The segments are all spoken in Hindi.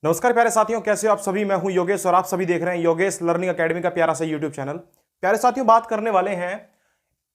नमस्कार प्यारे साथियों, कैसे हो आप सभी। मैं हूं योगेश और आप सभी देख रहे हैं योगेश लर्निंग एकेडमी का प्यारा सा यूट्यूब चैनल। प्यारे साथियों, बात करने वाले हैं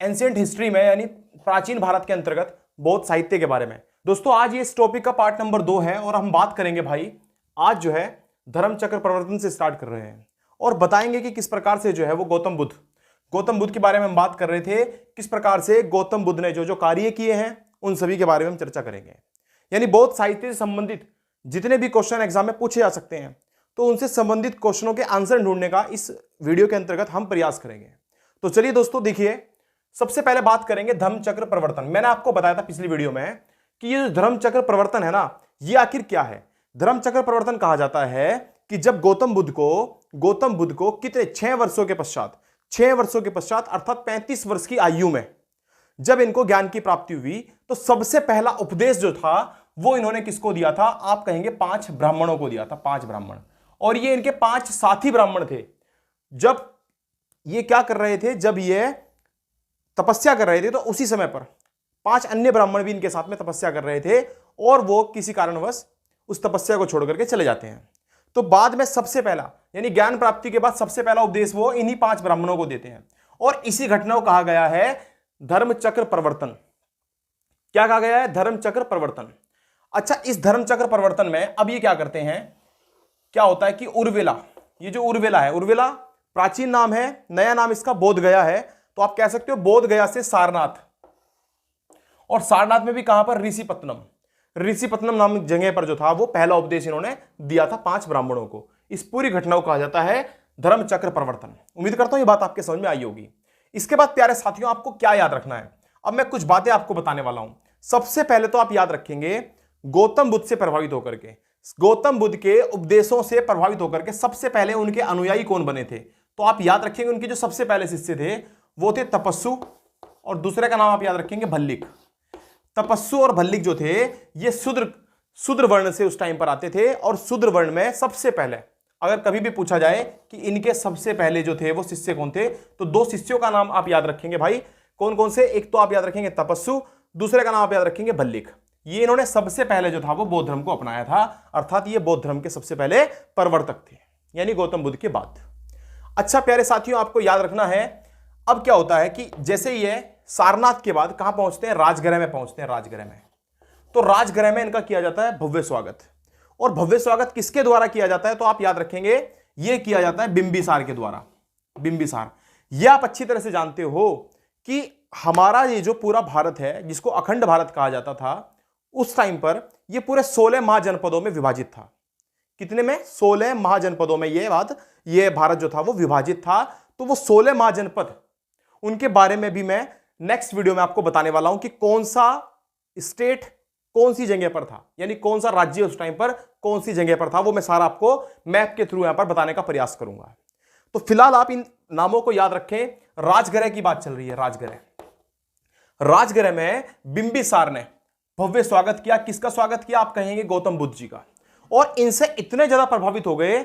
एंशिएंट हिस्ट्री में यानी प्राचीन भारत के अंतर्गत बौद्ध साहित्य के बारे में। दोस्तों, आज ये इस टॉपिक का पार्ट नंबर 2 है और हम बात करेंगे भाई आज जो है धर्मचक्र प्रवर्तन से स्टार्ट कर रहे हैं और बताएंगे कि किस प्रकार से जो है वो गौतम बुद्ध के बारे में हम बात कर रहे थे। किस प्रकार से गौतम बुद्ध ने जो कार्य किए हैं उन सभी के बारे में हम चर्चा करेंगे। यानी बौद्ध साहित्य से संबंधित जितने भी क्वेश्चन एग्जाम में पूछे जा सकते हैं तो उनसे संबंधित क्वेश्चनों के आंसर ढूंढने का इस वीडियो के अंतर्गत हम प्रयास करेंगे। तो चलिए दोस्तों, देखिए, सबसे पहले बात करेंगे धर्मचक्र प्रवर्तन। मैंने आपको बताया था पिछली वीडियो में कि ये जो धर्मचक्र प्रवर्तन है ना, ये आखिर क्या है। धर्मचक्र प्रवर्तन कहा जाता है कि जब गौतम बुद्ध को कितने 6 वर्षों के पश्चात अर्थात 35 वर्ष की आयु में जब इनको ज्ञान की प्राप्ति हुई तो सबसे पहला उपदेश जो था वो इन्होंने किसको दिया था। आप कहेंगे 5 ब्राह्मणों को दिया था, 5 ब्राह्मण। और ये इनके 5 साथी ब्राह्मण थे। जब ये क्या कर रहे थे, जब ये तपस्या कर रहे थे तो उसी समय पर 5 अन्य ब्राह्मण भी इनके साथ में तपस्या कर रहे थे और वो किसी कारणवश उस तपस्या को छोड़ करके चले जाते हैं। तो बाद में सबसे पहला यानी ज्ञान प्राप्ति के बाद सबसे पहला उपदेश वो इन्हीं 5 ब्राह्मणों को देते हैं और इसी घटना को कहा गया है धर्मचक्र प्रवर्तन। क्या कहा गया है? धर्मचक्र प्रवर्तन। अच्छा, इस धर्मचक्र प्रवर्तन में अब ये क्या करते हैं, क्या होता है कि उर्वेला, ये जो उर्वेला है, उर्वेला प्राचीन नाम है, नया नाम इसका बोध गया है। तो आप कह सकते हो बोध गया से सारनाथ, और सारनाथ में भी कहां पर, ऋषिपत्तनम नामक जगह पर जो था वो पहला उपदेश इन्होंने दिया था 5 ब्राह्मणों को। इस पूरी घटना को कहा जाता है धर्मचक्र प्रवर्तन। उम्मीद करता हूं ये बात आपके समझ में आई होगी। इसके बाद प्यारे साथियों, आपको क्या याद रखना है, अब मैं कुछ बातें आपको बताने वाला हूं। सबसे पहले तो आप याद रखेंगे गौतम बुद्ध से प्रभावित होकर के, गौतम बुद्ध के उपदेशों से प्रभावित होकर के सबसे पहले उनके अनुयायी कौन बने थे। तो आप याद रखेंगे उनके जो सबसे पहले शिष्य थे वो थे तपस्सु, और दूसरे का नाम आप याद रखेंगे भल्लिक। तपस्सु और भल्लिक जो थे ये शूद्र वर्ण से उस टाइम पर आते थे, और शूद्र वर्ण में सबसे पहले अगर कभी भी पूछा जाए कि इनके सबसे पहले जो थे वो शिष्य कौन थे, तो 2 शिष्यों का नाम आप याद रखेंगे भाई। कौन कौन से? एक तो आप याद रखेंगे तपस्सु, दूसरे का नाम आप याद रखेंगे भल्लिक। ये इन्होंने सबसे पहले जो था वो बौद्ध धर्म को अपनाया था, अर्थात ये बौद्ध धर्म के सबसे पहले प्रवर्तक थे, यानी गौतम बुद्ध के बाद। अच्छा प्यारे साथियों, आपको याद रखना है अब क्या होता है कि जैसे ये सारनाथ के बाद कहां पहुंचते हैं, राजगृह में पहुंचते हैं। राजगृह में, तो राजगृह में इनका किया जाता है भव्य स्वागत। और भव्य स्वागत किसके द्वारा किया जाता है, तो आप याद रखेंगे यह किया जाता है बिंबिसार के द्वारा। बिंबिसार, यह आप अच्छी तरह से जानते हो कि हमारा ये जो पूरा भारत है जिसको अखंड भारत कहा जाता था, उस टाइम पर यह पूरे 16 महाजनपदों में विभाजित था। कितने में? 16 महाजनपदों में ये भारत जो था वो विभाजित था। तो वो 16 महाजनपद, उनके बारे में भी मैं नेक्स्ट वीडियो में आपको बताने वाला हूं कि कौन सा स्टेट कौन सी जगह पर था, यानी कौन सा राज्य उस टाइम पर कौन सी जगह पर था, वो मैं सारा आपको मैप के थ्रू यहां पर बताने का प्रयास करूंगा। तो फिलहाल आप इन नामों को याद रखें। राजगृह की बात चल रही है। राजगृह में बिंबिसार ने भव्य स्वागत किया। किसका स्वागत किया? आप कहेंगे गौतम बुद्ध जी का। और इनसे इतने ज्यादा प्रभावित हो गए,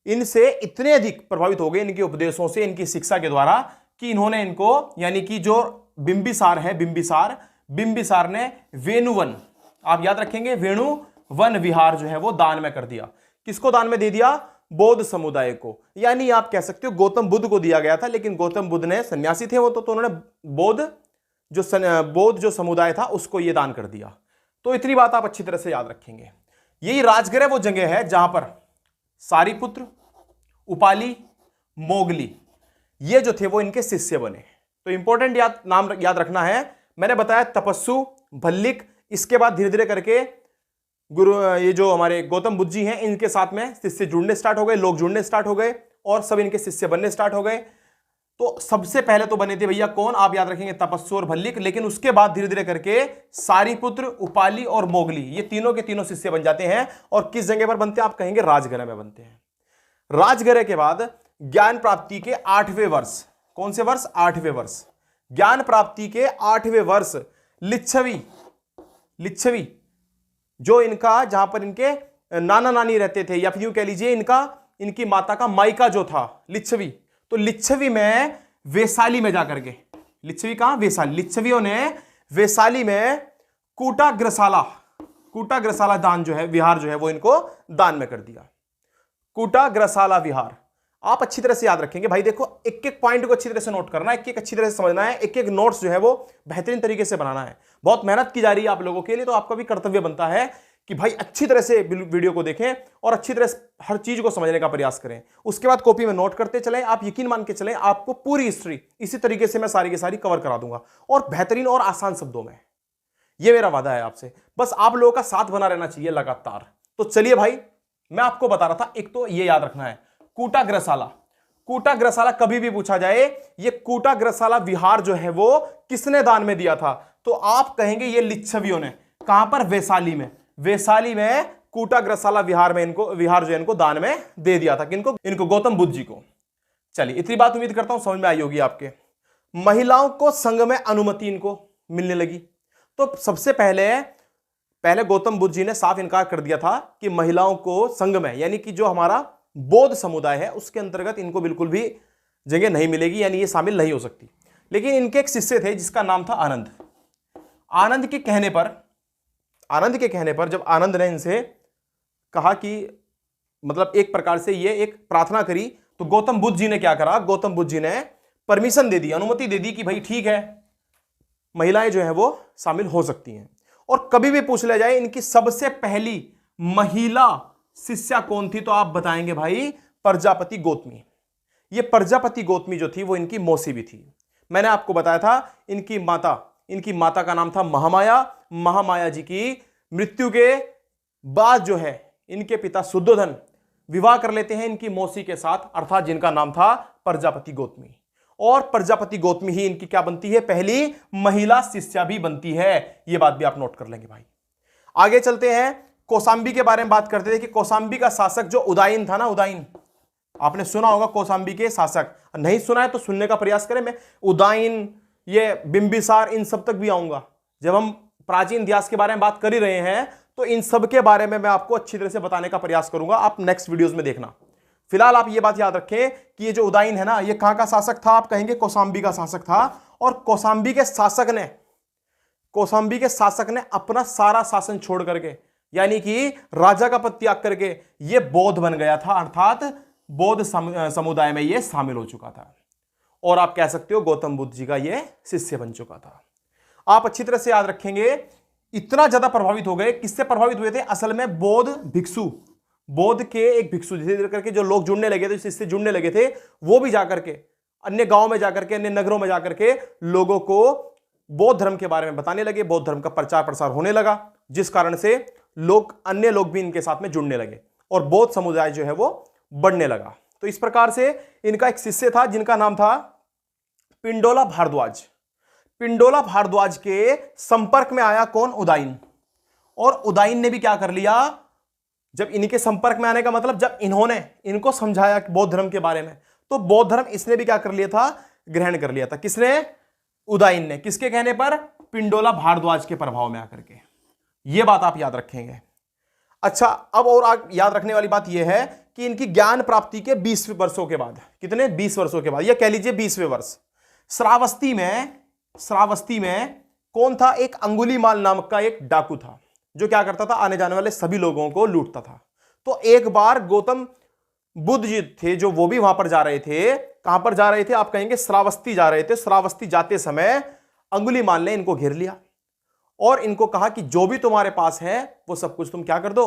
इनसे इतने अधिक प्रभावित हो गए इनके उपदेशों से, इनकी शिक्षा के द्वारा, कि इन्होंने इनको, यानी कि जो बिंबिसार है, बिंबिसार ने वेणुवन, आप याद रखेंगे वेणुवन विहार जो है वो दान में कर दिया। किसको दान में दे दिया? बौद्ध समुदाय को। यानी आप कह सकते हो गौतम बुद्ध को दिया गया था, लेकिन गौतम बुद्ध ने, सन्यासी थे वो, तो उन्होंने बौद्ध जो समुदाय था उसको ये दान कर दिया। तो इतनी बात आप अच्छी तरह से याद रखेंगे। यही राजगृह वो जगह है जहां पर सारिपुत्र, उपाली, मोगली, ये जो थे वो इनके शिष्य बने। तो इंपॉर्टेंट नाम याद रखना है। मैंने बताया तपस्सु, भल्लिक, इसके बाद धीरे धीरे करके ये जो हमारे गौतम बुद्ध जी हैं इनके साथ में शिष्य जुड़ने स्टार्ट हो गए, लोग जुड़ने स्टार्ट हो गए और सब इनके शिष्य बनने स्टार्ट हो गए। तो सबसे पहले तो बने थे भैया कौन? आप याद रखेंगे तपस्सु और भल्लिक, लेकिन उसके बाद धीरे धीरे करके सारिपुत्र, उपाली और मोगली, ये तीनों के तीनों शिष्य बन जाते हैं। और किस जगह पर बनते हैं? आप कहेंगे राजगृह में बनते हैं। राजगृह के बाद ज्ञान प्राप्ति के 8वें वर्ष, कौन से वर्ष? 8वें वर्ष। ज्ञान प्राप्ति के 8वें वर्ष लिच्छवी जो इनका, जहां पर इनके नाना नानी रहते थे, या फिर यूं कह लीजिए इनकी माता का मायका जो था लिच्छवी, तो लिच्छवी में वैशाली में जाकर के, लिच्छवी कहां? वैशाली। लिच्छवियों ने वैशाली में कूटाग्रशाला कूटाग्रसाला दान जो है, विहार जो है वो इनको दान में कर दिया। कूटाग्रसाला विहार आप अच्छी तरह से याद रखेंगे भाई। देखो एक एक पॉइंट को अच्छी तरह से नोट करना है, एक एक अच्छी तरह से समझना है, एक एक नोट्स जो है वो बेहतरीन तरीके से बनाना है। बहुत मेहनत की जा रही है आप लोगों के लिए, तो आपका भी कर्तव्य बनता है कि भाई अच्छी तरह से वीडियो को देखें और अच्छी तरह से हर चीज को समझने का प्रयास करें। उसके बाद कॉपी में नोट करते चलें। आप यकीन मान के चलें, आपको पूरी हिस्ट्री इसी तरीके से मैं सारी की सारी कवर करा दूंगा और बेहतरीन और आसान शब्दों में। यह मेरा वादा है आपसे, बस आप लोगों का साथ बना रहना चाहिए लगातार। तो चलिए भाई, मैं आपको बता रहा था, एक तो ये याद रखना है कूटाग्रसाला। कूटाग्रसाला कभी भी पूछा जाए, ये कूटाग्रसाला विहार जो है वो किसने दान में दिया था, तो आप कहेंगे ये लिच्छवियों ने। कहां पर? वैशाली में। वैशाली में कूटाग्रसाला विहार में इनको, विहार जो है इनको दान में दे दिया था। किनको? इनको, गौतम बुद्ध जी को। चलिए इतनी बात उम्मीद करता हूं समझ में आई होगी आपके। महिलाओं को संघ में अनुमति इनको मिलने लगी। तो सबसे पहले गौतम बुद्ध जी ने साफ इनकार कर दिया था कि महिलाओं को संघ में, यानी कि जो हमारा बौद्ध समुदाय है उसके अंतर्गत इनको बिल्कुल भी जगह नहीं मिलेगी, यानी ये शामिल नहीं हो सकती। लेकिन इनके एक शिष्य थे जिसका नाम था आनंद। आनंद के कहने पर जब आनंद ने इनसे कहा कि मतलब एक प्रकार से ये एक प्रार्थना करी, तो गौतम बुद्ध जी ने क्या करा? गौतम बुद्ध जी ने परमिशन दे दी, अनुमति दे दी कि भाई ठीक है, महिलाएं जो है वो शामिल हो सकती हैं। और कभी भी पूछ लिया जाए इनकी सबसे पहली महिला शिष्या कौन थी, तो आप बताएंगे भाई प्रजापति गौतमी। ये प्रजापति गौतमी जो थी वो इनकी मौसी भी थी। मैंने आपको बताया था इनकी माता का नाम था महामाया। महामाया जी की मृत्यु के बाद जो है इनके पिता शुद्धोधन विवाह कर लेते हैं इनकी मौसी के साथ, अर्थात जिनका नाम था प्रजापति गौतमी। और प्रजापति गौतमी ही इनकी क्या बनती है? पहली महिला शिष्या भी बनती है। यह बात भी आप नोट कर लेंगे भाई। आगे चलते हैं, कौशांबी के बारे में बात करते थे कि कौशांबी का शासक जो उदयन था ना, उदयन आपने सुना होगा, कौशांबी के शासक। नहीं सुना है तो सुनने का प्रयास करें। मैं उदयन, ये बिंबिसार, इन सब तक भी आऊंगा। जब हम प्राचीन इतिहास के बारे में बात कर ही रहे हैं तो इन सब के बारे में मैं आपको अच्छी तरह से बताने का प्रयास करूंगा, आप नेक्स्ट वीडियोस में देखना। फिलहाल आप ये बात याद रखें कि ये जो उदयन है ना, ये कहां का शासक था? आप कहेंगे कौशांबी का शासक था। और कौशांबी के शासक ने अपना सारा शासन छोड़ करके, यानी कि राजा का पद त्याग करके ये बौद्ध बन गया था, अर्थात बौद्ध समुदाय में ये शामिल हो चुका था। और आप कह सकते हो गौतम बुद्ध जी का ये शिष्य बन चुका था। आप अच्छी तरह से याद रखेंगे, इतना ज्यादा प्रभावित हो गए। किससे प्रभावित हुए थे? असल में बौद्ध भिक्षु, बौद्ध के एक भिक्षु धीरे धीरे करके जो लोग जुड़ने लगे थे, शिष्य जुड़ने लगे थे, वो भी जाकर के अन्य गांव में जाकर के, अन्य नगरों में जाकर के लोगों को बौद्ध धर्म के बारे में बताने लगे। बौद्ध धर्म का प्रचार प्रसार होने लगा, जिस कारण से अन्य लोग भी इनके साथ में जुड़ने लगे और बौद्ध समुदाय जो है वो बढ़ने लगा। तो इस प्रकार से इनका एक शिष्य था जिनका नाम था पिंडोला भारद्वाज। पिंडोला भारद्वाज के संपर्क में आया कौन? उदयन। और उदयन ने भी क्या कर लिया? जब इनके संपर्क में आने का मतलब जब इन्होंने इनको समझाया बौद्ध धर्म के बारे में, तो बौद्ध धर्म इसने भी क्या कर लिया था? ग्रहण कर लिया था। किसने? उदयन ने। किसके कहने पर? पिंडोला भारद्वाज के प्रभाव में आकर के। यह बात आप याद रखेंगे। अच्छा, अब और याद रखने वाली बात यह है कि इनकी ज्ञान प्राप्ति के 20 वर्षों के बाद, कितने? 20 वर्षों के बाद, यह कह लीजिए 20वें वर्ष, श्रावस्ती में कौन था? एक अंगुलीमाल नामक का एक डाकू था जो क्या करता था? आने जाने वाले सभी लोगों को लूटता था। तो एक बार गौतम बुद्ध जी थे जो वो भी वहां पर जा रहे थे। कहां पर जा रहे थे? आप कहेंगे श्रावस्ती जा रहे थे। श्रावस्ती जाते समय अंगुलीमाल ने इनको घेर लिया और इनको कहा कि जो भी तुम्हारे पास है वो सब कुछ तुम क्या कर दो?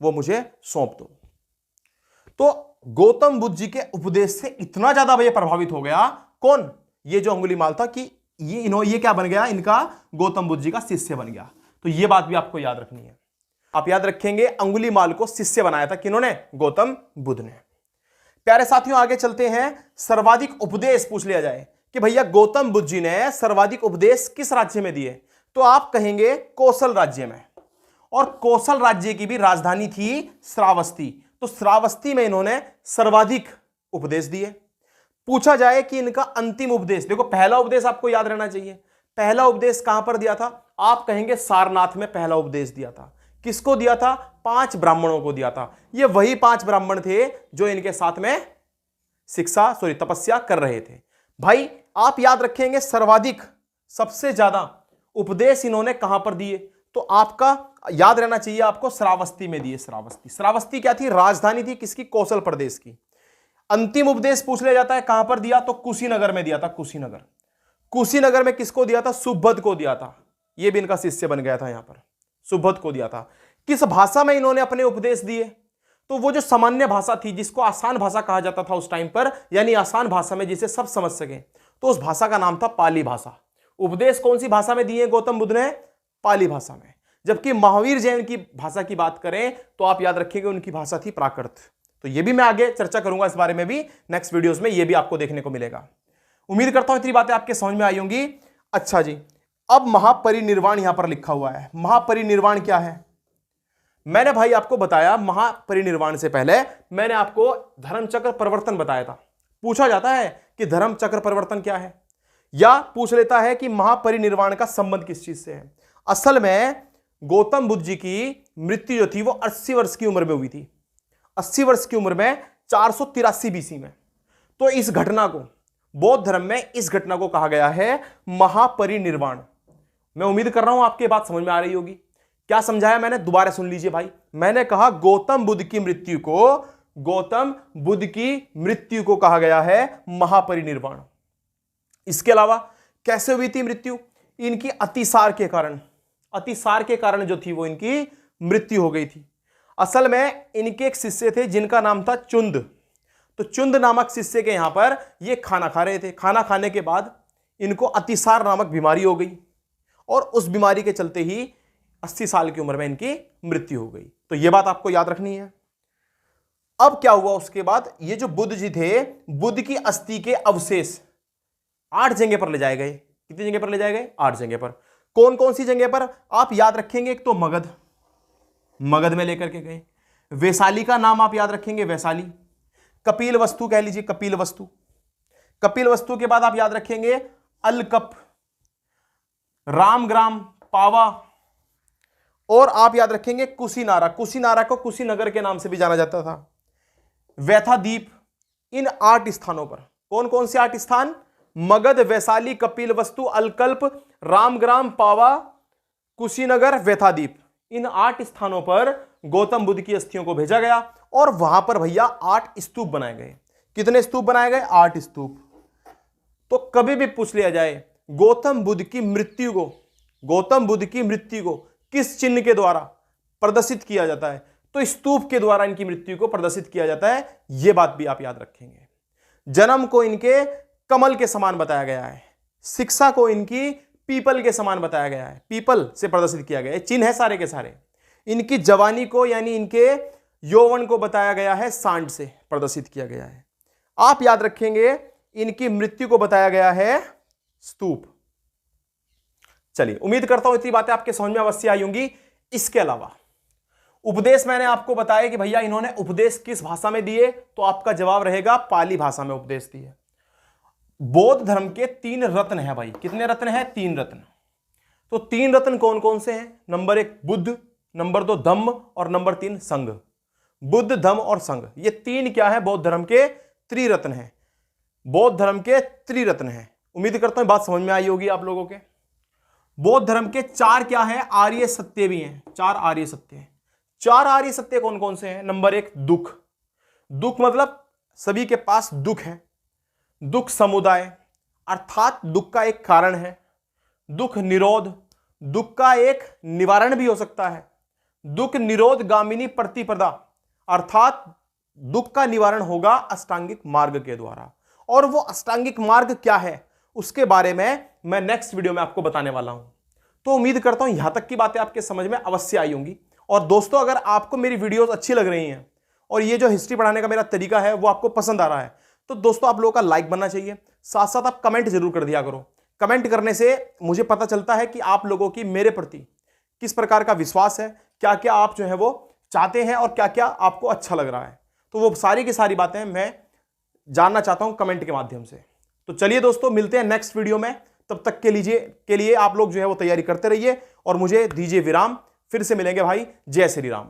वो मुझे सौंप दो। तो गौतम बुद्ध जी के उपदेश से इतना ज्यादा ये प्रभावित हो गया, कौन? ये जो अंगुलीमाल था, कि ये क्या बन गया? इनका गौतम बुद्ध जी का शिष्य बन गया। तो ये बात भी आपको याद रखनी है। आप याद रखेंगे अंगुलीमाल को शिष्य बनाया था किन्होंने? गौतम बुद्ध ने। प्यारे साथियों, आगे चलते हैं। सर्वाधिक उपदेश पूछ लिया जाए कि भैया गौतम बुद्ध जी ने सर्वाधिक उपदेश किस राज्य में दिए, तो आप कहेंगे कौशल राज्य में। और कौशल राज्य की भी राजधानी थी श्रावस्ती। तो श्रावस्ती में इन्होंने सर्वाधिक उपदेश दिए। पूछा जाए कि इनका अंतिम उपदेश, देखो पहला उपदेश आपको याद रहना चाहिए। पहला उपदेश कहां पर दिया था? आप कहेंगे सारनाथ में पहला उपदेश दिया था। किसको दिया था? 5 ब्राह्मणों को दिया था। ये वही 5 ब्राह्मण थे जो इनके साथ में तपस्या कर रहे थे। भाई आप याद रखेंगे सर्वाधिक, सबसे ज्यादा उपदेश इन्होंने कहां पर दिए? तो आपका याद रहना चाहिए आपको श्रावस्ती में दिए। श्रावस्ती, श्रावस्ती क्या थी? राजधानी थी किसकी? कौशल प्रदेश की। अंतिम उपदेश पूछ लिया जाता है कहां पर दिया? तो कुशीनगर में दिया था। कुशीनगर, कुशीनगर में किसको दिया था? सुभद्र को दिया था। यह भी इनका शिष्य बन गया था, यहां पर सुभद्र को दिया था। किस भाषा में इन्होंने अपने उपदेश दिए? तो वो जो सामान्य भाषा थी, जिसको आसान भाषा कहा जाता था उस टाइम पर, यानी आसान भाषा में जिसे सब समझ सके, तो उस भाषा का नाम था पाली भाषा। उपदेश कौन सी भाषा में दिए गौतम बुद्ध ने? पाली भाषा में। जबकि महावीर जैन की भाषा की बात करें तो आप याद रखिएगा उनकी भाषा थी प्राकृत। तो ये भी मैं आगे चर्चा करूंगा इस बारे में भी नेक्स्ट वीडियोस में, ये भी आपको देखने को मिलेगा। उम्मीद करता हूं इतनी बातें आपके समझ में आई होंगी। अच्छा जी, अब महापरिनिर्वाण यहां पर लिखा हुआ है। महापरिनिर्वाण क्या है? मैंने भाई आपको बताया, महापरिनिर्वाण से पहले मैंने आपको धर्मचक्र परिवर्तन बताया था। पूछा जाता है कि धर्मचक्र परिवर्तन क्या है, या पूछ लेता है कि महापरिनिर्वाण का संबंध किस चीज से है। असल में गौतम बुद्ध जी की मृत्यु जो थी वो 80 वर्ष की उम्र में हुई थी। 80 वर्ष की उम्र में 483 बीसी में। तो इस घटना को, बौद्ध धर्म में इस घटना को कहा गया है महापरिनिर्वाण। मैं उम्मीद कर रहा हूं आपकी बात समझ में आ रही होगी। क्या समझाया मैंने? दोबारा सुन लीजिए भाई। मैंने कहा गौतम बुद्ध की मृत्यु को, गौतम बुद्ध की मृत्यु को कहा गया है महापरिनिर्वाण। इसके अलावा कैसे हुई थी मृत्यु? इनकी अतिसार के कारण, अतिसार के कारण जो थी वो इनकी मृत्यु हो गई थी। असल में इनके एक शिष्य थे जिनका नाम था चुंद। तो चुंद नामक शिष्य के यहां पर ये खाना खा रहे थे। खाना खाने के बाद इनको अतिसार नामक बीमारी हो गई और उस बीमारी के चलते ही 80 साल की उम्र में इनकी मृत्यु हो गई। तो यह बात आपको याद रखनी है। अब क्या हुआ उसके बाद? ये जो बुद्ध जी थे, बुद्ध की अस्थि के अवशेष 8 जगह पर ले जाए गए। कितनी जगह पर ले जाए गए? 8 जगह पर। कौन कौन सी जगह पर आप याद रखेंगे? एक तो मगध, मगध में लेकर के गए। वैशाली का नाम आप याद रखेंगे, वैशाली। कपिल वस्तु कह लीजिए, कपिल वस्तु। कपिल वस्तु के बाद आप याद रखेंगे अलकप, रामग्राम, पावा, और आप याद रखेंगे कुशीनारा। कुशीनारा को कुशीनगर के नाम से भी जाना जाता था। वैथाद्वीप। इन 8 स्थानों पर, कौन कौन से 8 स्थान? मगध, वैशाली, कपिल वस्तु, अलकल्प, रामग्राम, पावा, कुशीनगर, वैथाद्वीप। इन 8 स्थानों पर गौतम बुद्ध की अस्थियों को भेजा गया और वहां पर भैया 8 स्तूप बनाए गए। कितने स्तूप बनाए गए? 8 स्तूप। तो कभी भी पूछ लिया जाए गौतम बुद्ध की मृत्यु को, गौतम बुद्ध की मृत्यु को किस चिन्ह के द्वारा प्रदर्शित किया जाता है, तो स्तूप के द्वारा इनकी मृत्यु को प्रदर्शित किया जाता है। यह बात भी आप याद रखेंगे। जन्म को इनके कमल के समान बताया गया है। शिक्षा को इनकी पीपल के समान बताया गया है, पीपल से प्रदर्शित किया गया है। चिन्ह है सारे के सारे। इनकी जवानी को यानी इनके यौवन को बताया गया है सांड से प्रदर्शित किया गया है। आप याद रखेंगे इनकी मृत्यु को बताया गया है स्तूप। चलिए, उम्मीद करता हूं इतनी बातें आपके समझ में अवश्य आई होंगी। इसके अलावा उपदेश मैंने आपको बताया कि भैया इन्होंने उपदेश किस भाषा में दिए, तो आपका जवाब रहेगा पाली भाषा में उपदेश दिए। बौद्ध धर्म के 3 रत्न हैं भाई। कितने रत्न हैं? 3 रत्न। तो 3 रत्न कौन कौन से हैं? नंबर 1 बुद्ध, नंबर 2 धम्म और नंबर 3 संघ। बुद्ध, धम्म और संघ, ये 3 क्या है? बौद्ध धर्म के त्रिरत्न हैं। बौद्ध धर्म के त्रिरत्न हैं। उम्मीद करता हूं बात समझ में आई होगी आप लोगों के। बौद्ध धर्म के 4 क्या है? आर्य सत्य भी हैं। 4 आर्य सत्य हैं। 4 आर्य सत्य कौन कौन से हैं? नंबर 1 दुख। दुख मतलब सभी के पास दुख है। दुख समुदाय अर्थात दुख का एक कारण है। दुख निरोध, दुख का एक निवारण भी हो सकता है। दुख निरोध गामिनी प्रतिपदा अर्थात दुख का निवारण होगा अष्टांगिक मार्ग के द्वारा। और वो अष्टांगिक मार्ग क्या है उसके बारे में मैं नेक्स्ट वीडियो में आपको बताने वाला हूं। तो उम्मीद करता हूं यहां तक की बातें आपके समझ में अवश्य आई होंगी। और दोस्तों, अगर आपको मेरी वीडियोस अच्छी लग रही हैं और ये जो हिस्ट्री पढ़ाने का मेरा तरीका है वो आपको पसंद आ रहा है, तो दोस्तों आप लोगों का लाइक बनना चाहिए। साथ साथ आप कमेंट जरूर कर दिया करो। कमेंट करने से मुझे पता चलता है कि आप लोगों की मेरे प्रति किस प्रकार का विश्वास है, क्या क्या आप जो है वो चाहते हैं और क्या क्या आपको अच्छा लग रहा है। तो वो सारी की सारी बातें मैं जानना चाहता हूं कमेंट के माध्यम से। तो चलिए दोस्तों, मिलते हैं नेक्स्ट वीडियो में। तब तक के लिए आप लोग जो है वो तैयारी करते रहिए और मुझे दीजिए विराम। फिर से मिलेंगे भाई। जय श्री राम।